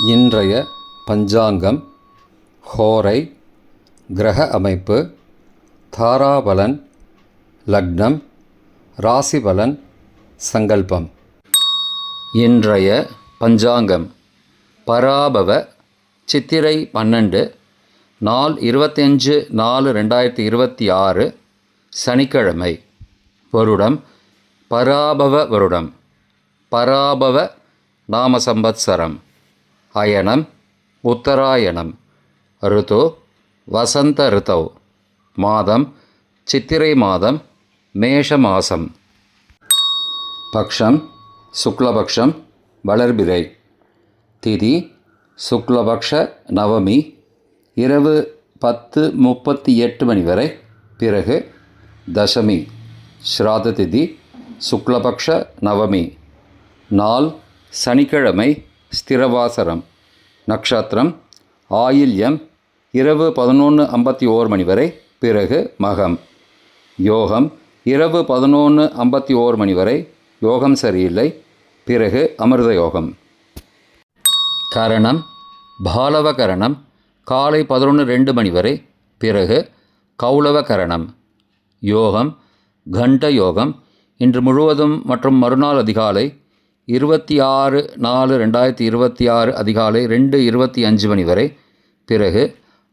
இன்றைய பஞ்சாங்கம், ஹோரை, கிரக அமைப்பு, தாராபலன், லக்னம், ராசிபலன், சங்கல்பம். இன்றைய பஞ்சாங்கம் பராபவ சித்திரை 12 நாள் 25/4/2026 சனிக்கிழமை. வருடம் பராபவ வருடம். பராபவ நாம சம்பத்சரம். அயனம் உத்தராயணம். ருது வசந்த ருதௌ. மாதம் சித்திரை மாதம், மேஷ மாசம். பக்ஷம் சுக்லபக்ஷம், வளர்பிறை. திதி சுக்லபக்ஷ நவமி, இரவு 10:38 மணி வரை. பிறகு தசமி. ஸ்ராத திதி சுக்லபக்ஷ நவமி. நாள் சனிக்கிழமை, ஸ்திரவாசரம். நக்ஷத்திரம் ஆயில்யம், இரவு 11:51 மணி வரை. பிறகு மகம். யோகம் இரவு 11:51 மணி வரை. யோகம் சரியில்லை. பிறகு அமிர்த யோகம். கரணம் பாலவ கரணம், காலை 11:02 மணி வரை. பிறகு கௌளவ கரணம். யோகம் கண்ட யோகம், இன்று முழுவதும் மற்றும் மறுநாள் அதிகாலை 26/4/2026 அதிகாலை 2:25 மணி வரை. பிறகு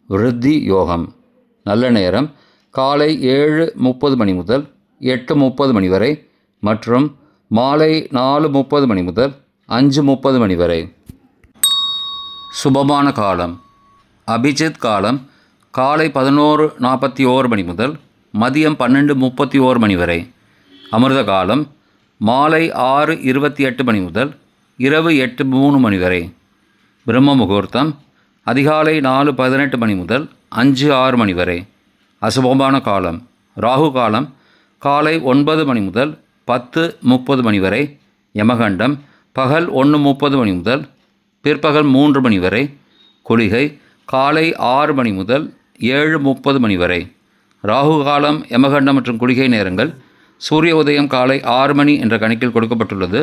விருத்தி யோகம். நல்ல நேரம் காலை 7:30 மணி முதல் 8:30 மணி வரை மற்றும் மாலை 4:30 மணி முதல் 5:30 மணி வரை. சுபமான காலம் அபிஜித் காலம் காலை 11:41 மணி முதல் மதியம் 12:31 மணி வரை. அமிர்த காலம் மாலை 6:28 மணி முதல் இரவு 8:03 மணி வரை. பிரம்ம முகூர்த்தம் அதிகாலை 4:18 மணி முதல் 5:06 மணி வரை. அசுபமான காலம் ராகு காலம் காலை 9 மணி முதல் 10:30 மணி வரை. யமகண்டம் பகல் 1:30 மணி முதல் பிற்பகல் 3 மணி வரை. குளிகை காலை 6 மணி முதல் 7:30 மணி வரை. ராகு காலம், யமகண்டம் மற்றும் குளிகை நேரங்கள். சூரிய உதயம் காலை 6 மணி என்ற கணக்கில் கொடுக்கப்பட்டுள்ளது.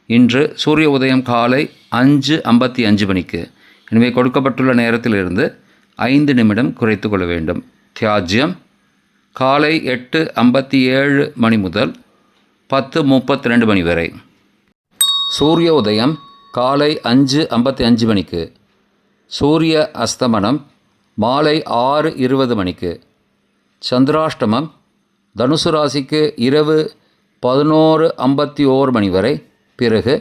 இன்று சூரிய உதயம் காலை 5:55 மணிக்கு. எனவே கொடுக்கப்பட்டுள்ள நேரத்திலிருந்து 5 நிமிடம் குறைத்து கொள்ள வேண்டும். தியாஜ்யம் காலை 8:57 மணி முதல் 10:32 மணி வரை. சூரிய உதயம் காலை 5:55 மணிக்கு. சூரிய அஸ்தமனம் மாலை 6:20 மணிக்கு. சந்திராஷ்டமம் தனுசு ராசிக்கு இரவு 11:51 மணி வரை. பிறகு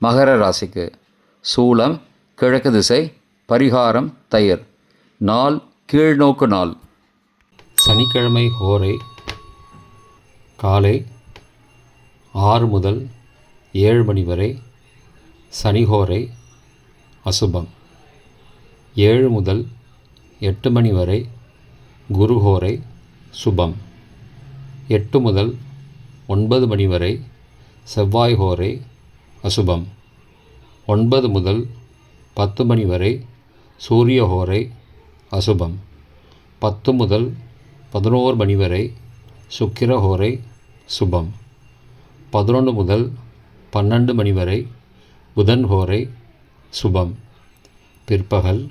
மகர ராசிக்கு. சூலம் கிழக்கு திசை. பரிகாரம் தயிர். நாள் கீழ்நோக்கு நாள். சனிக்கிழமை ஹோரை காலை 6 முதல் 7 மணி வரை. சனிஹோரை அசுபம். 7 முதல் 8 மணி வரை குருஹோரை சுபம். 8 முதல் 9 மணி வரை செவ்வாய் ஹோரை அசுபம். 9 முதல் 10 மணி வரை சூரிய ஹோரை அசுபம். 10 முதல் 11 மணி வரை சுக்கிர ஹோரை சுபம். 11 முதல் 12 மணி வரை புதன் ஹோரை சுபம். பிற்பகல்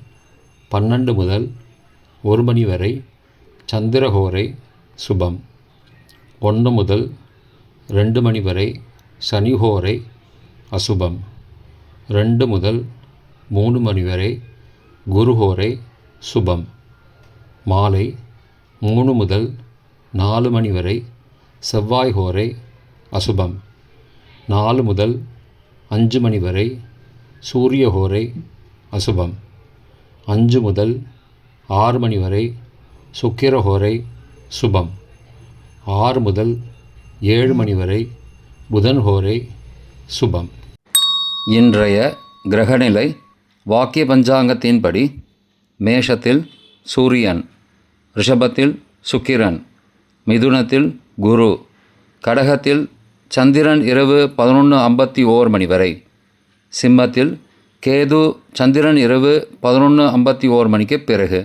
12 முதல் 1 மணி வரை சந்திர ஹோரை சுபம். 1 முதல் 2 மணி வரை சனிஹோரை அசுபம். 2 முதல் 3 மணி வரை குருஹோரை சுபம். மாலை 3 முதல் 4 மணி வரை செவ்வாய் ஹோரை அசுபம். 4 முதல் 5 மணி வரை சூரிய ஹோரை அசுபம். 5 முதல் 6 மணி வரை சுக்கிர ஹோரை சுபம். 6 முதல் 7 மணி வரை புதன் ஹோரை சுபம். இன்றைய கிரகநிலை வாக்கிய பஞ்சாங்கத்தின்படி மேஷத்தில் சூரியன், ரிஷபத்தில் சுக்கிரன், மிதுனத்தில் குரு, கடகத்தில் சந்திரன் இரவு 11:51 மணி வரை, சிம்மத்தில் கேது சந்திரன் இரவு 11:51 மணிக்கு பிறகு,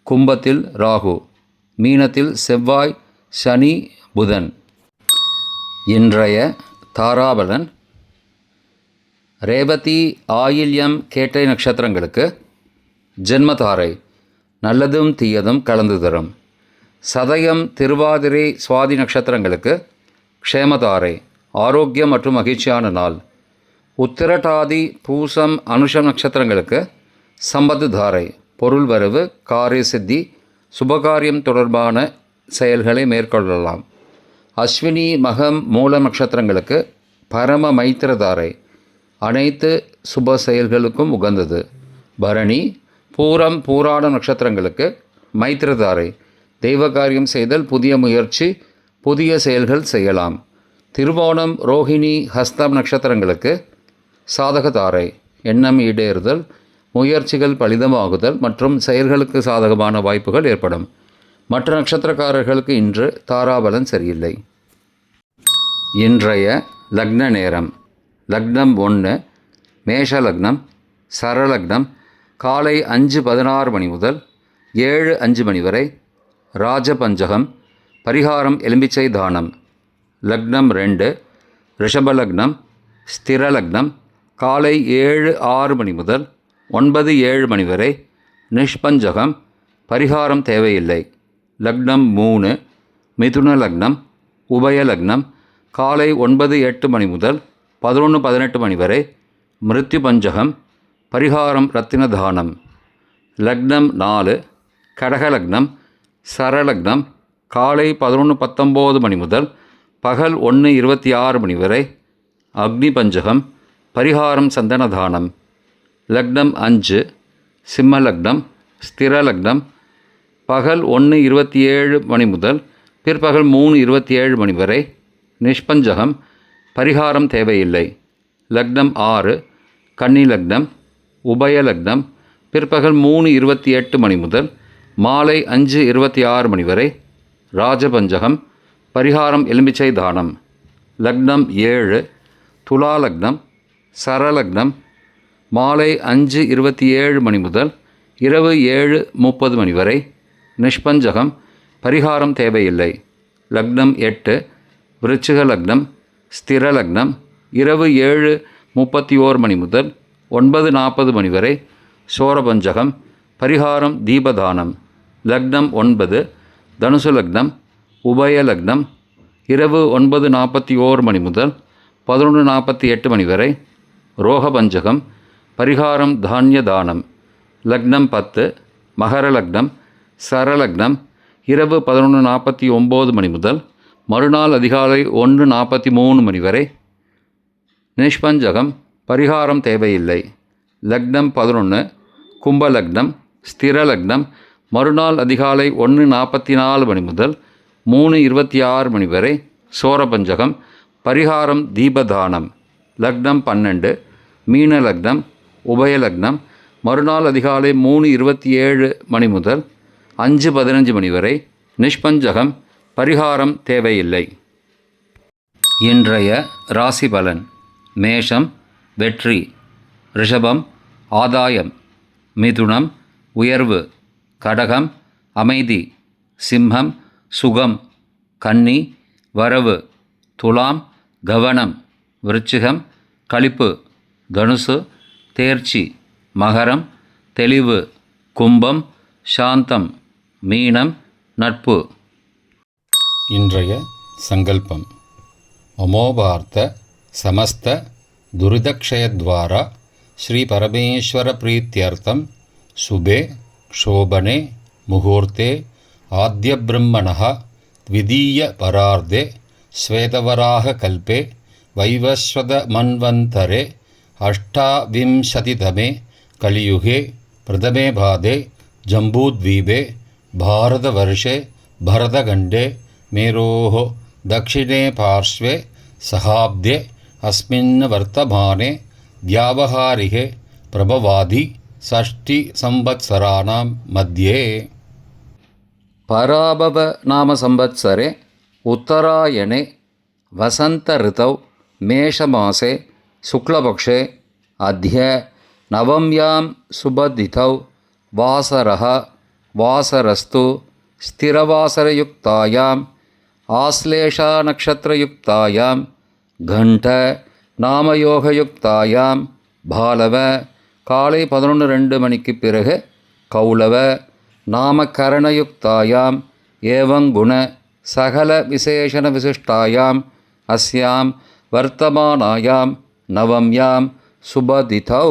கும்பத்தில் ராகு, மீனத்தில் செவ்வாய், சனி, புதன். இன்றைய தாராபலன் ரேவதி ஆயில்யம் கேட்டை நட்சத்திரங்களுக்கு ஜென்மதாரை நல்லதும் தீயதும் கலந்து தரும். சதயம் திருவாதிரை சுவாதி நட்சத்திரங்களுக்கு க்ஷேமதாரை ஆரோக்கியம் மற்றும் மகிழ்ச்சியான நாள். உத்திரட்டாதி பூசம் அனுஷம் நட்சத்திரங்களுக்கு சம்பத்து தாரை பொருள் வரவு, காரிய சித்தி, சுபகாரியம் தொடர்பான செயல்களை மேற்கொள்ளலாம். அஸ்வினி மகம் மூலம் நட்சத்திரங்களுக்கு பரம மைத்திரதாரை அனைத்து சுப செயல்களுக்கும் உகந்தது. பரணி பூரம் பூராட நட்சத்திரங்களுக்கு மைத்திரதாரை தெய்வ காரியம் செய்தல், புதிய முயற்சி, புதிய செயல்கள் செய்யலாம். திருவோணம் ரோஹிணி ஹஸ்தம் நட்சத்திரங்களுக்கு சாதகதாரை எண்ணம் ஈடேறுதல், முயற்சிகள் பலிதமாகுதல் மற்றும் செயல்களுக்கு சாதகமான வாய்ப்புகள் ஏற்படும். மற்ற நட்சத்திரக்காரர்களுக்கு இன்று தாராபலன் சரியில்லை. இன்றைய லக்ன நேரம். லக்னம் 1 மேஷ லக்னம், சரலக்னம் காலை 5:16 மணி முதல் 7:05 மணி வரை, ராஜபஞ்சகம், பரிகாரம் எலும்பிச்சை தானம். லக்னம் 2 ரிஷபலக்னம், ஸ்திரலக்னம் காலை 7:06 மணி முதல் 9:07 மணி வரை, நிஷ்பஞ்சகம், பரிகாரம் தேவையில்லை. லக்னம் 3 மிதுன லக்னம், உபயலக்னம் காலை 9:08 மணி முதல் 11:18 மணி வரை, மிருத்யு பஞ்சகம், பரிகாரம் ரத்தின தானம். லக்னம் 4 கடகலக்னம், சரலக்னம் காலை 11:19 மணி முதல் பகல் 1:26 மணி வரை, அக்னி பஞ்சகம், பரிகாரம் சந்தன தானம். லக்னம் 5 சிம்மலக்னம், ஸ்திரலக்னம் பகல் 1:27 மணி முதல் பிற்பகல் 3:27 மணி வரை, நிஷ்பஞ்சகம், பரிகாரம் தேவையில்லை. லக்னம் 6 கன்னி லக்னம், உபயலக்னம் பிற்பகல் 3:28 மணி முதல் மாலை 5:26 மணி வரை, ராஜபஞ்சகம், பரிகாரம் எலும்பிச்சை தானம். லக்னம் 7 துலா லக்னம், சரலக்னம் மாலை 5:27 மணி முதல் இரவு 7:30 மணி வரை, நிஷ்பஞ்சகம், பரிகாரம் தேவையில்லை. லக்னம் 8 விருச்சிக லக்னம், ஸ்திரலக்னம் இரவு 7:31 மணி முதல் 9:40 மணி வரை, சோரபஞ்சகம், பரிகாரம் தீபதானம். லக்னம் 9 தனுசு லக்னம், உபயலக்னம் இரவு 9:41 மணி முதல் 11:48 மணி வரை, ரோகபஞ்சகம், பரிகாரம் தானிய தானம். லக்னம் 10 மகர லக்னம், சரலக்னம் இரவு 11:49 மணி முதல் மறுநாள் அதிகாலை 1:43 மணி வரை, நிஷ்பஞ்சகம், பரிகாரம் தேவையில்லை. லக்னம் 11 கும்பலக்னம், ஸ்திரலக்னம் மறுநாள் அதிகாலை 1:44 மணி முதல் 3:26 மணி வரை, சோரபஞ்சகம், பரிகாரம் தீபதானம். லக்னம் 12 மீன லக்னம், உபயலக்னம் மறுநாள் அதிகாலை 3:27 மணி முதல் 5:15 மணி வரை, நிஷ்பஞ்சகம், பரிகாரம் தேவையில்லை. இன்றைய ராசி பலன். மேஷம் வெற்றி, ரிஷபம் ஆதாயம், மிதுனம் உயர்வு, கடகம் அமைதி, சிம்மம் சுகம், கன்னி வரவு, துலாம் கவனம், விருச்சிகம் களிப்பு, தனுசு தேர்ச்சி, மகரம் தெளிவு, கும்பம் சாந்தம், மீனம் நட்பு. இன்றைய சங்கல்பம். அமோபார்த்த சமஸ்த துரிதக்ஷயத்வாரா ஸ்ரீ பரமேஸ்வர பிரீத்யர்த்தம் சுபே க்ஷோபனே முகூர்த்தே ஆத்ய பிரம்மணः த்விதீய பரார்த்தே ஸ்வேதவராக கல்பே வைவஸ்வத மன்வந்தரே அஷ்டாவிம்சதிதமே கலியுகே பிரதமே பாதே ஜம்பூத்வீபே பாரதவர்ஷே பரதகண்டே மேரோः दक्षिणे पार्श्वे सहाब्दे अस्मिन् वर्तमाने व्यावहारिके प्रभवादि षष्टिसंवत्सराणां मध्ये. पराभव नाम संवत्सरे उत्तरायणे वसंत ऋतौ मेषमासे शुक्लपक्षे अद्य नवम्यां शुभतिथौ वासरः वासरस्तु स्थिरवासरयुक्तायां आश्लेषा नक्षत्रयुक्तायां घण्ट नामयोगयुक्तायां பாலவ காலை 11:02 மணிக்கு பிறகு கௌலவ நாமகரணயுக்தாயாம் ஏவங்குண சகல விசேஷண விசிஷ்டாயாம் அஸ்யாம் வர்த்தமானாயாம் நவம்யாம் சுபதிதௌ.